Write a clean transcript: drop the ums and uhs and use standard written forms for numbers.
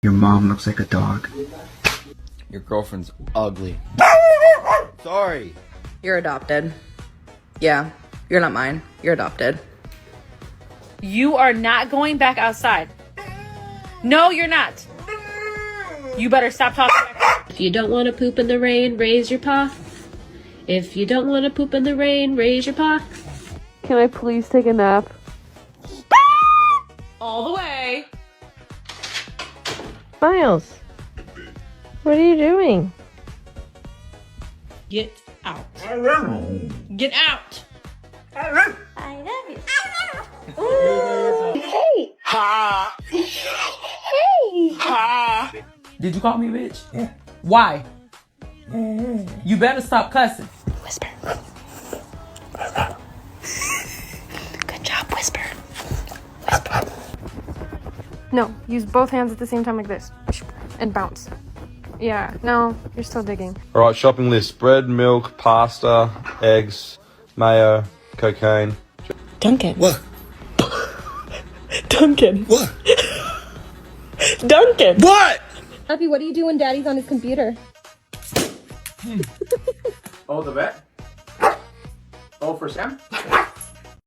Your mom looks like a dog. Your girlfriend's ugly. Sorry. You're adopted. Yeah, you're not mine. You're adopted. You are not going back outside. No, you're not. You better stop talking back. If you don't want to poop in the rain, raise your paw. If you don't want to poop in the rain, raise your paw. Can I please take a nap? All the way. Miles, what are you doing? Get out. Get out. I love you. Hey! Ha! Hey! Ha! Did you call me bitch? Yeah. Why? You better stop cussing. Whisper. Good job, whisper. Whisper. No, use both hands at the same time like this. And bounce. Yeah, no, you're still digging. Alright, shopping list. Bread, milk, pasta, eggs, mayo, cocaine. Duncan. What? Duncan. What? Duncan. What? Happy, what do you do when Daddy's on his computer? Oh, the vet? Oh, for Sam?